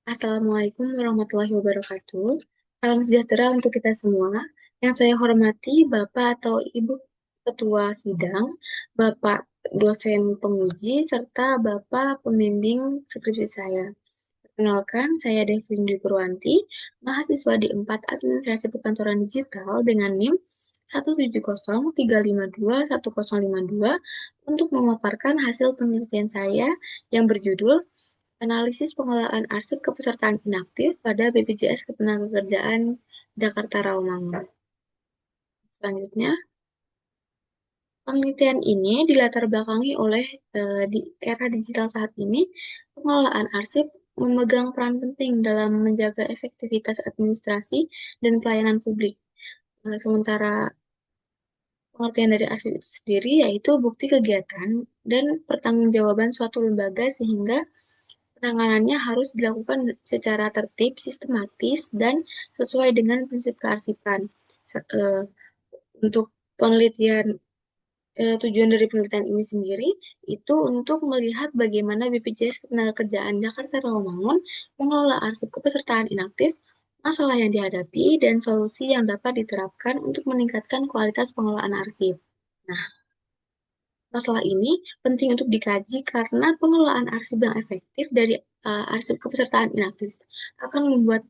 Assalamualaikum warahmatullahi wabarakatuh. Salam sejahtera untuk kita semua. Yang saya hormati Bapak atau Ibu Ketua Sidang, Bapak dosen penguji, serta Bapak pembimbing skripsi saya. Perkenalkan, saya Devin Dwi Purwanti, mahasiswa di 4 Administrasi Perkantoran Digital dengan NIM 17035211052 untuk memaparkan hasil penelitian saya yang berjudul Analisis Pengelolaan Arsip Kepesertaan Inaktif pada BPJS Ketenagakerjaan Jakarta Rawamangun. Selanjutnya, penelitian ini dilatar belakangi oleh di era digital saat ini, pengelolaan arsip memegang peran penting dalam menjaga efektivitas administrasi dan pelayanan publik. Sementara pengertian dari arsip itu sendiri yaitu bukti kegiatan dan pertanggungjawaban suatu lembaga sehingga penanganannya harus dilakukan secara tertib, sistematis, dan sesuai dengan prinsip kearsipan. Untuk penelitian tujuan dari penelitian ini sendiri itu untuk melihat bagaimana BPJS Ketenagakerjaan Jakarta Rawamangun mengelola arsip kepesertaan inaktif, masalah yang dihadapi, dan solusi yang dapat diterapkan untuk meningkatkan kualitas pengelolaan arsip. Nah, masalah ini penting untuk dikaji karena pengelolaan arsip yang efektif dari arsip kepesertaan inaktif akan membuat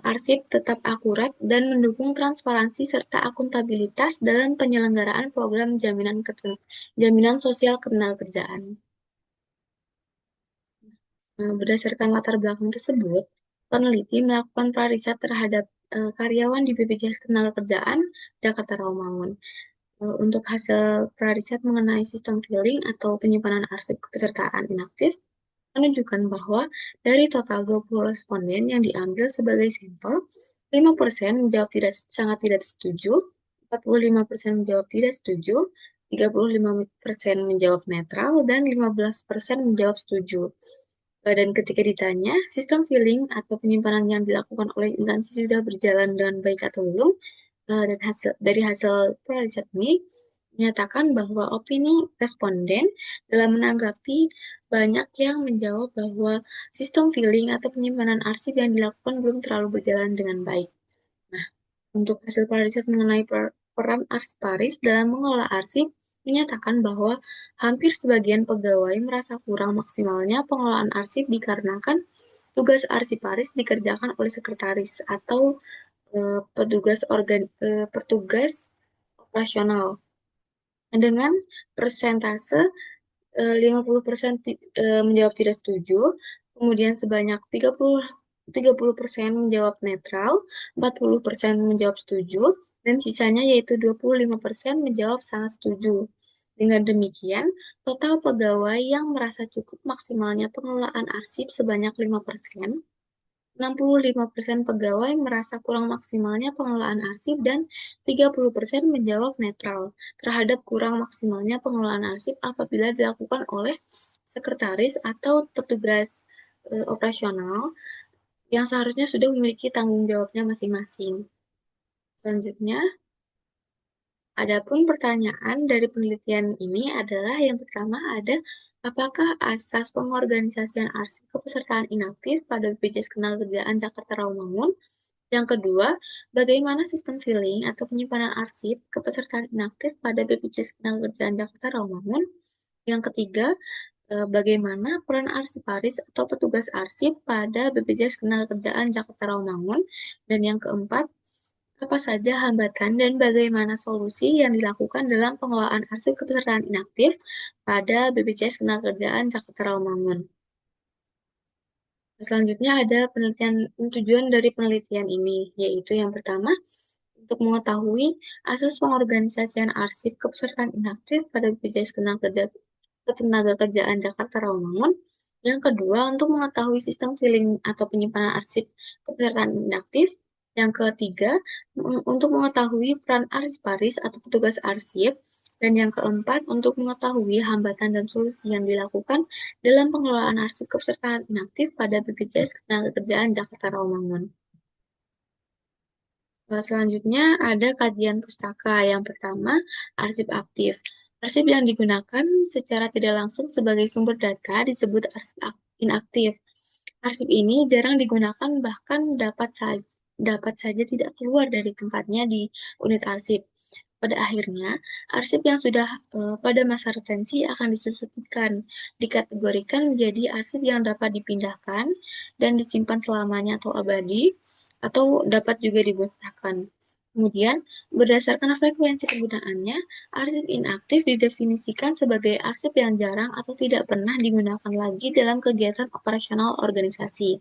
arsip tetap akurat dan mendukung transparansi serta akuntabilitas dalam penyelenggaraan program jaminan sosial ketenagakerjaan. Berdasarkan latar belakang tersebut, peneliti melakukan prariset terhadap karyawan di BPJS Ketenagakerjaan Jakarta Rawamangun. Untuk hasil prariset mengenai sistem filing atau penyimpanan arsip kepesertaan inaktif menunjukkan bahwa dari total 20 responden yang diambil sebagai sampel, 5% menjawab sangat tidak setuju, 45% menjawab tidak setuju, 35% menjawab netral, dan 15% menjawab setuju. Dan ketika ditanya, sistem filing atau penyimpanan yang dilakukan oleh instansi sudah berjalan dengan baik atau belum, dan dari hasil riset ini menyatakan bahwa opini responden dalam menanggapi banyak yang menjawab bahwa sistem filing atau penyimpanan arsip yang dilakukan belum terlalu berjalan dengan baik. Nah, untuk hasil riset mengenai peran arsiparis dalam mengelola arsip menyatakan bahwa hampir sebagian pegawai merasa kurang maksimalnya pengelolaan arsip dikarenakan tugas arsiparis dikerjakan oleh sekretaris atau petugas operasional dengan persentase 50% menjawab tidak setuju, kemudian sebanyak 30% menjawab netral, 40% menjawab setuju, dan sisanya yaitu 25% menjawab sangat setuju. Dengan demikian, total pegawai yang merasa cukup maksimalnya pengelolaan arsip sebanyak 5%, 65% pegawai merasa kurang maksimalnya pengelolaan arsip, dan 30% menjawab netral terhadap kurang maksimalnya pengelolaan arsip apabila dilakukan oleh sekretaris atau petugas operasional yang seharusnya sudah memiliki tanggung jawabnya masing-masing. Selanjutnya, adapun pertanyaan dari penelitian ini adalah yang pertama ada apakah asas pengorganisasian arsip kepesertaan inaktif pada BPJS Ketenagakerjaan Jakarta Rawamangun? Yang kedua, bagaimana sistem filing atau penyimpanan arsip kepesertaan inaktif pada BPJS Ketenagakerjaan Jakarta Rawamangun? Yang ketiga, bagaimana peran arsiparis atau petugas arsip pada BPJS Ketenagakerjaan Jakarta Rawamangun? Dan yang keempat, apa saja hambatan dan bagaimana solusi yang dilakukan dalam pengelolaan arsip kepesertaan inaktif pada BPJS Ketenagakerjaan Jakarta Rawamangun? Selanjutnya ada tujuan dari penelitian ini, yaitu yang pertama, untuk mengetahui asas pengorganisasian arsip kepesertaan inaktif pada BPJS Ketenagakerjaan Jakarta Rawamangun. Yang kedua, untuk mengetahui sistem filing atau penyimpanan arsip kepesertaan inaktif. Yang ketiga, untuk mengetahui peran arsiparis atau petugas arsip. Dan yang keempat, untuk mengetahui hambatan dan solusi yang dilakukan dalam pengelolaan arsip kepesertaan inaktif pada BPJS Ketenagakerjaan Jakarta Rawamangun. Selanjutnya ada kajian pustaka. Yang pertama, arsip aktif. Arsip yang digunakan secara tidak langsung sebagai sumber data disebut arsip inaktif. Arsip ini jarang digunakan bahkan dapat saja tidak keluar dari tempatnya di unit arsip. Pada akhirnya, arsip yang sudah pada masa retensi akan disusutkan, dikategorikan menjadi arsip yang dapat dipindahkan dan disimpan selamanya atau abadi, atau dapat juga dimusnahkan. Kemudian, berdasarkan frekuensi penggunaannya, arsip inaktif didefinisikan sebagai arsip yang jarang atau tidak pernah digunakan lagi dalam kegiatan operasional organisasi.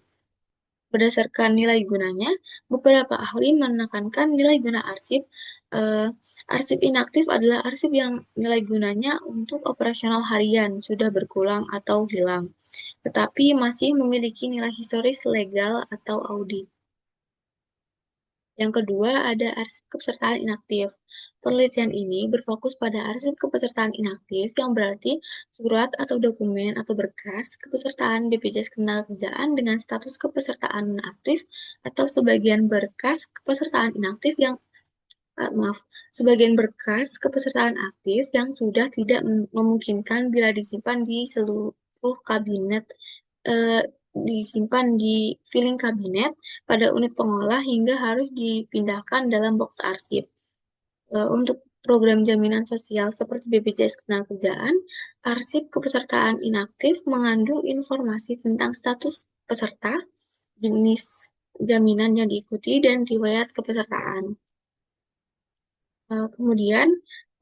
Berdasarkan nilai gunanya, beberapa ahli menekankan nilai guna arsip. Eh, Arsip inaktif adalah arsip yang nilai gunanya untuk operasional harian sudah berkurang atau hilang, tetapi masih memiliki nilai historis legal atau audit. Yang kedua, ada arsip kepesertaan inaktif. Penelitian ini berfokus pada arsip kepesertaan inaktif, yang berarti surat atau dokumen atau berkas kepesertaan BPJS Ketenagakerjaan dengan status kepesertaan aktif atau sebagian berkas kepesertaan inaktif yang maaf, sebagian berkas kepesertaan aktif yang sudah tidak memungkinkan bila disimpan di seluruh kabinet eh, disimpan di filing kabinet pada unit pengolah hingga harus dipindahkan dalam box arsip. Untuk program jaminan sosial seperti BPJS Ketenagakerjaan, arsip kepesertaan inaktif mengandung informasi tentang status peserta, jenis jaminan yang diikuti, dan riwayat kepesertaan. Kemudian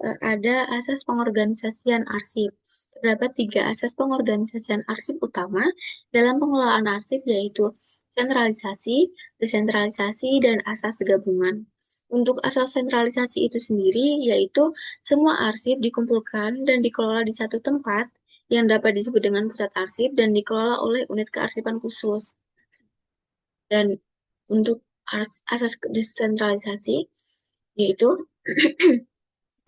ada asas pengorganisasian arsip. Terdapat tiga asas pengorganisasian arsip utama dalam pengelolaan arsip, yaitu sentralisasi, desentralisasi, dan asas gabungan. Untuk asas sentralisasi itu sendiri, yaitu semua arsip dikumpulkan dan dikelola di satu tempat yang dapat disebut dengan pusat arsip dan dikelola oleh unit kearsipan khusus. Dan untuk asas desentralisasi, yaitu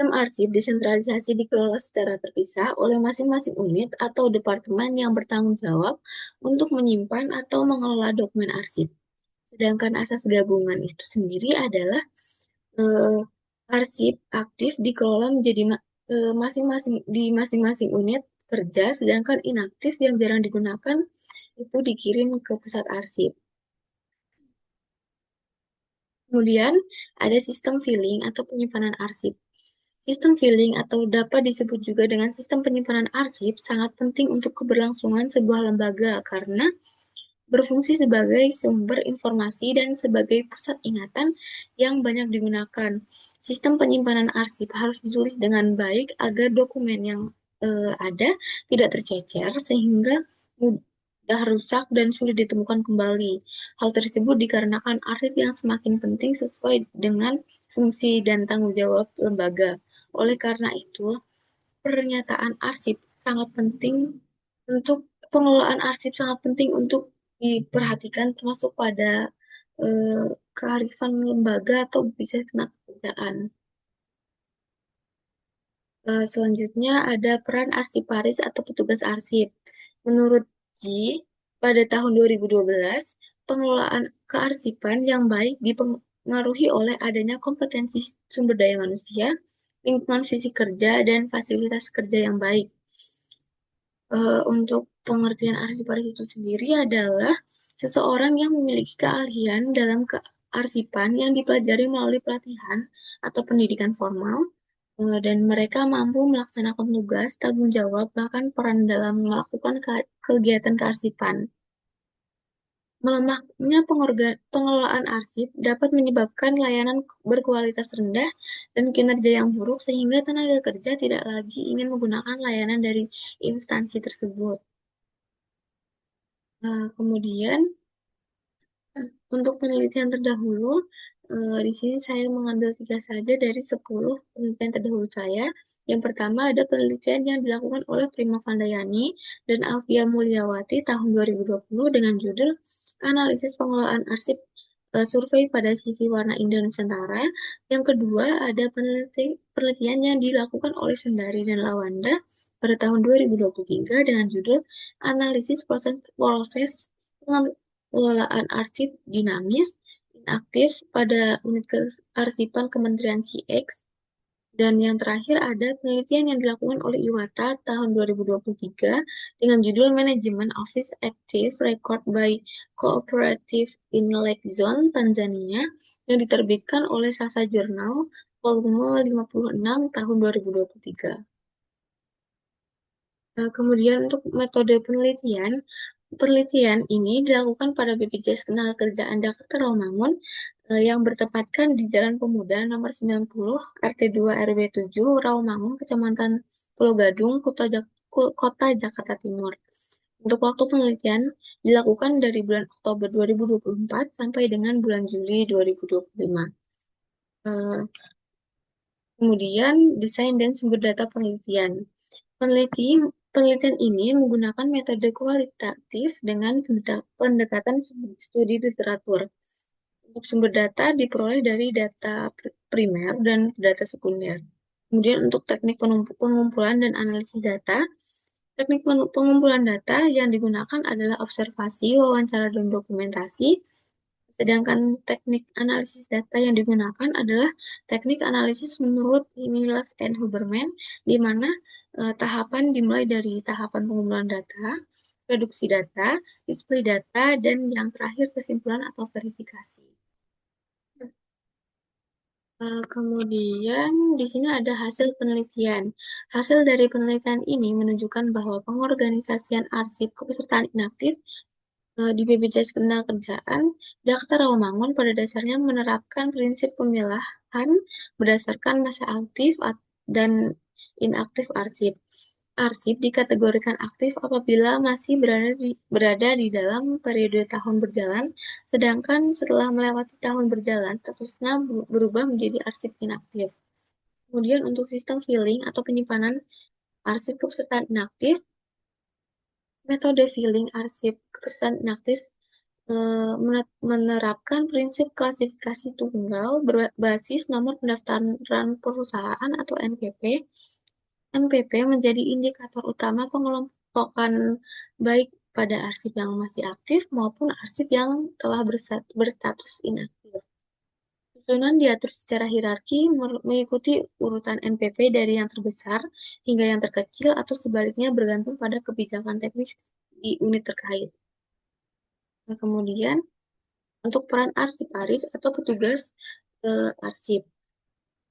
sistem arsip desentralisasi dikelola secara terpisah oleh masing-masing unit atau departemen yang bertanggung jawab untuk menyimpan atau mengelola dokumen arsip. Sedangkan asas gabungan itu sendiri adalah eh, arsip aktif dikelola menjadi masing-masing di masing-masing unit kerja, sedangkan inaktif yang jarang digunakan itu dikirim ke pusat arsip. Kemudian ada sistem filing atau penyimpanan arsip. Sistem filing atau dapat disebut juga dengan sistem penyimpanan arsip sangat penting untuk keberlangsungan sebuah lembaga karena berfungsi sebagai sumber informasi dan sebagai pusat ingatan yang banyak digunakan. Sistem penyimpanan arsip harus ditulis dengan baik agar dokumen yang ada tidak tercecer sehingga mudah rusak dan sulit ditemukan kembali. Hal tersebut dikarenakan arsip yang semakin penting sesuai dengan fungsi dan tanggung jawab lembaga. Oleh karena itu, pernyataan arsip sangat penting untuk pengelolaan arsip sangat penting untuk diperhatikan termasuk pada kearifan lembaga atau bisnis tenaga kerjaan. Selanjutnya ada peran arsiparis atau petugas arsip. Menurut G, pada tahun 2012, pengelolaan kearsipan yang baik dipengaruhi oleh adanya kompetensi sumber daya manusia, lingkungan fisik kerja, dan fasilitas kerja yang baik. Untuk pengertian arsiparis itu sendiri adalah seseorang yang memiliki keahlian dalam kearsipan yang dipelajari melalui pelatihan atau pendidikan formal, dan mereka mampu melaksanakan tugas, tanggung jawab, bahkan peran dalam melakukan kegiatan kearsipan. Melemahnya pengelolaan arsip dapat menyebabkan layanan berkualitas rendah dan kinerja yang buruk sehingga tenaga kerja tidak lagi ingin menggunakan layanan dari instansi tersebut. Kemudian untuk penelitian terdahulu, di sini saya mengambil 3 saja dari 10 penelitian terdahulu saya. Yang pertama ada penelitian yang dilakukan oleh Prima Vandayani dan Alvia Mulyawati tahun 2020 dengan judul Analisis Pengelolaan Arsip Survei pada CV Warna Indah Nusantara. Yang kedua ada penelitian yang dilakukan oleh Sundari dan Lawanda pada tahun 2023 dengan judul Analisis Proses Pengelolaan Arsip Dinamis Inaktif pada Unit Kearsipan Kementerian CX. Dan yang terakhir ada penelitian yang dilakukan oleh Iwata tahun 2023 dengan judul Management Office Active Record by Cooperative in Lake Zone, Tanzania, yang diterbitkan oleh Sasa Journal volume 56 tahun 2023. Kemudian untuk metode penelitian, penelitian ini dilakukan pada BPJS Ketenagakerjaan Jakarta Rawamangun yang bertempatkan di Jalan Pemuda nomor 90 RT 2 RW 7 Rawamangun, Kecamatan Pulau Gadung, Kota Jakarta Timur. Untuk waktu penelitian dilakukan dari bulan Oktober 2024 sampai dengan bulan Juli 2025. Eh, Kemudian desain dan sumber data penelitian. Penelitian ini menggunakan metode kualitatif dengan pendekatan studi literatur. Untuk sumber data diperoleh dari data primer dan data sekunder. Kemudian untuk teknik pengumpulan dan analisis data, teknik pengumpulan data yang digunakan adalah observasi, wawancara, dan dokumentasi. Sedangkan teknik analisis data yang digunakan adalah teknik analisis menurut Milas and Huberman, di mana tahapan dimulai dari tahapan pengumpulan data, reduksi data, display data, dan yang terakhir kesimpulan atau verifikasi. Kemudian di sini ada hasil penelitian. Hasil dari penelitian ini menunjukkan bahwa pengorganisasian arsip kepesertaan inaktif di BPJS Ketenagakerjaan Jakarta Rawamangun pada dasarnya menerapkan prinsip pemilahan berdasarkan masa aktif dan inaktif arsip. Arsip dikategorikan aktif apabila masih berada di dalam periode tahun berjalan, sedangkan setelah melewati tahun berjalan, statusnya berubah menjadi arsip inaktif. Kemudian untuk sistem filing atau penyimpanan arsip kepesertaan inaktif, metode filing arsip kepesertaan inaktif menerapkan prinsip klasifikasi tunggal berbasis nomor pendaftaran perusahaan atau NPP. NPP menjadi indikator utama pengelompokan baik pada arsip yang masih aktif maupun arsip yang telah berstatus inaktif. Susunan diatur secara hierarki mengikuti urutan NPP dari yang terbesar hingga yang terkecil atau sebaliknya bergantung pada kebijakan teknis di unit terkait. Nah, kemudian untuk peran arsiparis atau petugas arsip.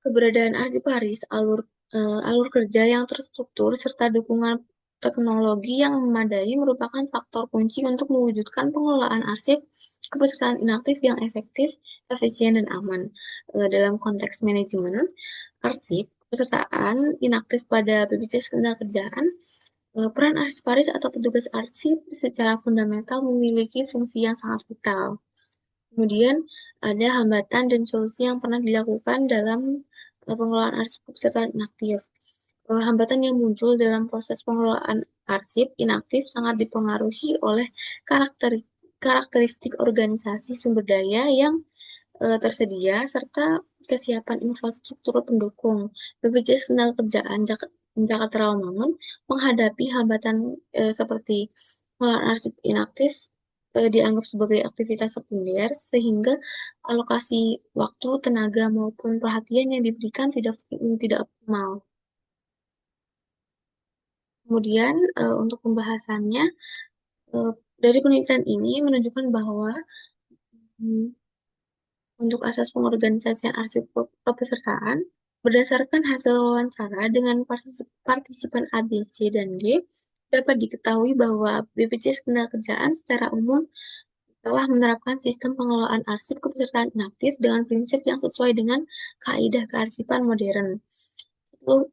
Keberadaan arsiparis, alur kerja yang terstruktur, serta dukungan teknologi yang memadai merupakan faktor kunci untuk mewujudkan pengelolaan arsip kepesertaan inaktif yang efektif, efisien, dan aman. Dalam konteks manajemen arsip, pesertaan inaktif pada BPJS Ketenagakerjaan, peran arsiparis atau petugas arsip secara fundamental memiliki fungsi yang sangat vital. Kemudian ada hambatan dan solusi yang pernah dilakukan dalam pengelolaan arsip kepesertaan inaktif. Hambatan yang muncul dalam proses pengelolaan arsip inaktif sangat dipengaruhi oleh karakteristik organisasi sumber daya yang tersedia serta kesiapan infrastruktur pendukung. BPJS Ketenagakerjaan Jakarta Rawamangun menghadapi hambatan seperti pengelolaan arsip inaktif dianggap sebagai aktivitas sekunder sehingga alokasi waktu, tenaga maupun perhatian yang diberikan tidak optimal. Kemudian untuk pembahasannya dari penelitian ini menunjukkan bahwa hmm, untuk asas pengorganisasian arsip kepesertaan berdasarkan hasil wawancara dengan partisipan A, B, C, dan D dapat diketahui bahwa BPJS Ketenagakerjaan secara umum telah menerapkan sistem pengelolaan arsip kepesertaan inaktif dengan prinsip yang sesuai dengan kaidah kearsipan modern.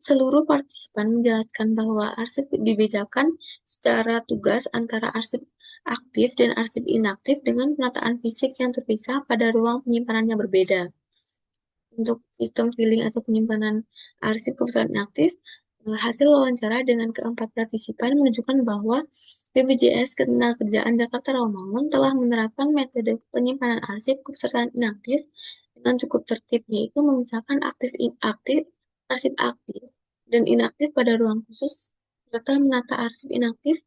Seluruh partisipan menjelaskan bahwa arsip dibedakan secara tugas antara arsip aktif dan arsip inaktif dengan penataan fisik yang terpisah pada ruang penyimpanan yang berbeda. Untuk sistem filing atau penyimpanan arsip kepesertaan inaktif, hasil wawancara dengan keempat partisipan menunjukkan bahwa BPJS Ketenagakerjaan Jakarta Rawamangun telah menerapkan metode penyimpanan arsip kepesertaan inaktif dengan cukup tertib, yaitu memisahkan aktif, arsip aktif, dan inaktif pada ruang khusus, serta menata arsip inaktif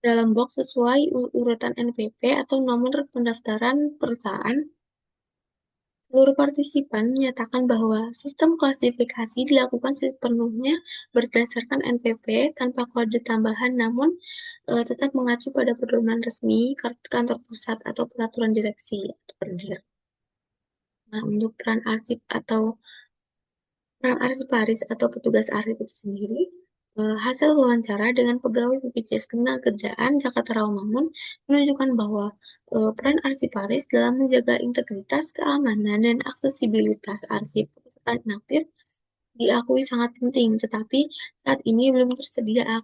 dalam box sesuai urutan NPP atau nomor pendaftaran perusahaan Seluruh partisipan menyatakan bahwa sistem klasifikasi dilakukan sepenuhnya berdasarkan NPP tanpa kode tambahan, namun tetap mengacu pada pedoman resmi kantor pusat atau peraturan direksi atau perdir. Nah, untuk peran arsiparis atau petugas arsip itu sendiri, hasil wawancara dengan pegawai BPJS Ketenagakerjaan Jakarta Rawamangun menunjukkan bahwa peran arsiparis dalam menjaga integritas, keamanan, dan aksesibilitas arsip perusahaan inaktif diakui sangat penting, tetapi saat ini belum tersedia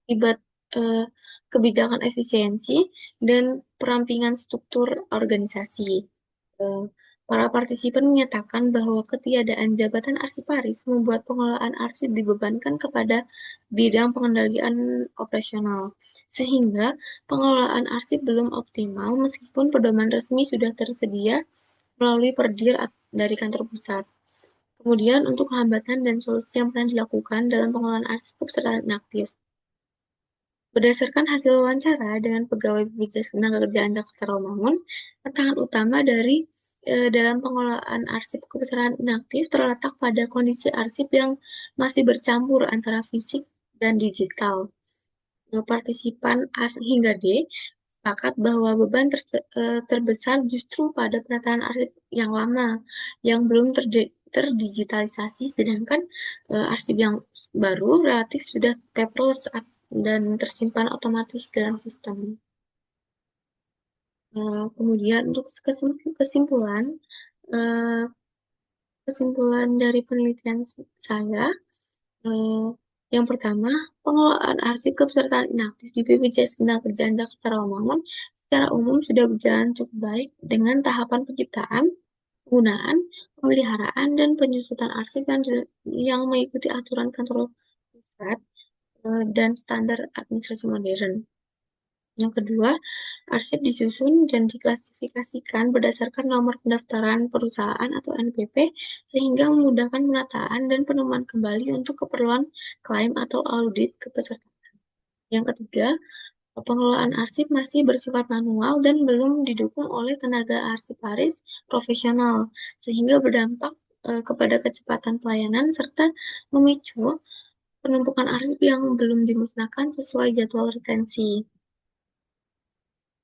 akibat eh, kebijakan efisiensi dan perampingan struktur organisasi. Eh, Para partisipan menyatakan bahwa ketiadaan jabatan arsiparis membuat pengelolaan arsip dibebankan kepada bidang pengendalian operasional, sehingga pengelolaan arsip belum optimal meskipun pedoman resmi sudah tersedia melalui perdir dari kantor pusat. Kemudian untuk hambatan dan solusi yang pernah dilakukan dalam pengelolaan arsip kepesertaan inaktif. Berdasarkan hasil wawancara dengan pegawai BPJS Ketenagakerjaan Jakarta Rawamangun, tantangan utama dalam pengelolaan arsip kepesertaan inaktif terletak pada kondisi arsip yang masih bercampur antara fisik dan digital. Partisipan A hingga D sepakat bahwa beban terbesar justru pada penataan arsip yang lama, yang belum terdigitalisasi, sedangkan arsip yang baru relatif sudah paperless dan tersimpan otomatis dalam sistem. Kemudian untuk kesimpulan, eh, kesimpulan dari penelitian saya, eh, yang pertama, pengelolaan arsip kepesertaan inaktif di BPJS Ketenagakerjaan Jakarta Rawamangun secara umum sudah berjalan cukup baik dengan tahapan penciptaan, penggunaan, pemeliharaan, dan penyusutan arsip yang mengikuti aturan kantor pusat dan standar administrasi modern. Yang kedua, arsip disusun dan diklasifikasikan berdasarkan nomor pendaftaran perusahaan atau NPP sehingga memudahkan penataan dan penemuan kembali untuk keperluan klaim atau audit kepesertaan. Yang ketiga, pengelolaan arsip masih bersifat manual dan belum didukung oleh tenaga arsiparis profesional sehingga berdampak kepada kecepatan pelayanan serta memicu penumpukan arsip yang belum dimusnahkan sesuai jadwal retensi.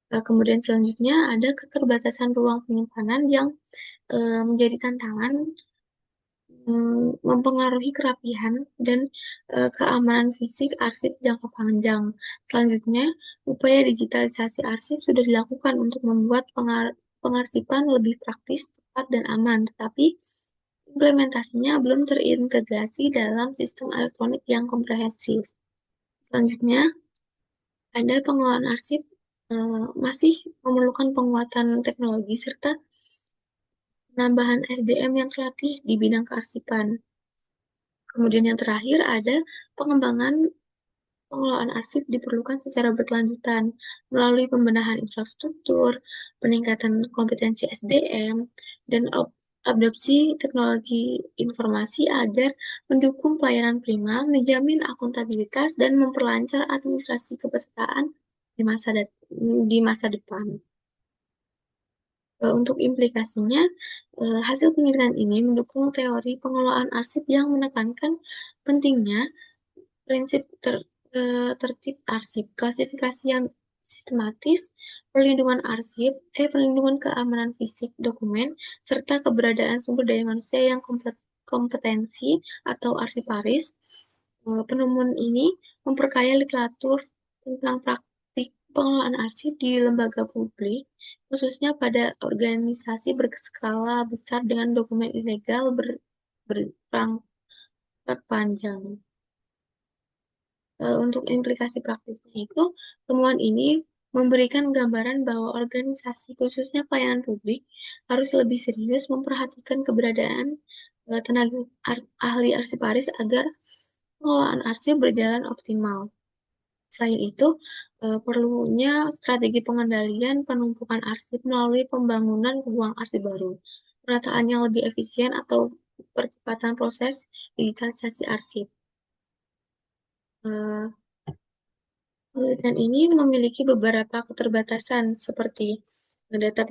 Kemudian selanjutnya ada keterbatasan ruang penyimpanan yang menjadi tantangan, mempengaruhi kerapihan dan keamanan fisik arsip jangka panjang. Selanjutnya, upaya digitalisasi arsip sudah dilakukan untuk membuat pengarsipan lebih praktis, cepat, dan aman, tetapi implementasinya belum terintegrasi dalam sistem elektronik yang komprehensif. Selanjutnya, ada pengelolaan arsip masih memerlukan penguatan teknologi serta penambahan SDM yang terlatih di bidang kearsipan. Kemudian yang terakhir ada pengembangan pengelolaan arsip diperlukan secara berkelanjutan melalui pembenahan infrastruktur, peningkatan kompetensi SDM, dan adopsi teknologi informasi agar mendukung pelayanan prima, menjamin akuntabilitas, dan memperlancar administrasi kepesertaan di masa depan. Untuk implikasinya, hasil penelitian ini mendukung teori pengelolaan arsip yang menekankan pentingnya prinsip tertib arsip, klasifikasi yang sistematis, perlindungan keamanan fisik dokumen, serta keberadaan sumber daya manusia yang kompetensi atau arsiparis. Penemuan ini memperkaya literatur tentang praktik pengelolaan arsip di lembaga publik, khususnya pada organisasi berskala besar dengan dokumen ilegal berperangkat panjang. Untuk implikasi praktisnya itu, temuan ini memberikan gambaran bahwa organisasi, khususnya pelayanan publik, harus lebih serius memperhatikan keberadaan tenaga ahli arsiparis agar pengelolaan arsip berjalan optimal. Selain itu, perlunya strategi pengendalian penumpukan arsip melalui pembangunan ruang arsip baru, penataan yang lebih efisien atau percepatan proses digitalisasi arsip. Uh, Penelitian ini memiliki beberapa keterbatasan seperti data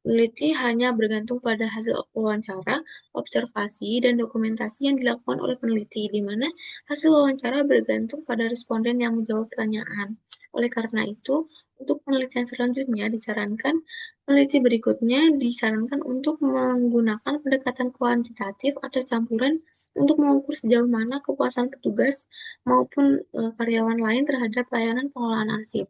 Peneliti hanya bergantung pada hasil wawancara, observasi, dan dokumentasi yang dilakukan oleh peneliti, di mana hasil wawancara bergantung pada responden yang menjawab pertanyaan. Oleh karena itu, untuk penelitian selanjutnya peneliti berikutnya disarankan untuk menggunakan pendekatan kuantitatif atau campuran untuk mengukur sejauh mana kepuasan petugas maupun karyawan lain terhadap layanan pengolahan arsip.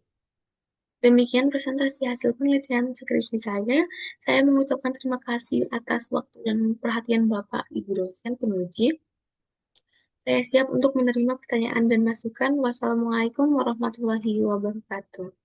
Demikian presentasi hasil penelitian skripsi saya. Saya mengucapkan terima kasih atas waktu dan perhatian Bapak, Ibu dosen penguji. Saya siap untuk menerima pertanyaan dan masukan. Wassalamualaikum warahmatullahi wabarakatuh.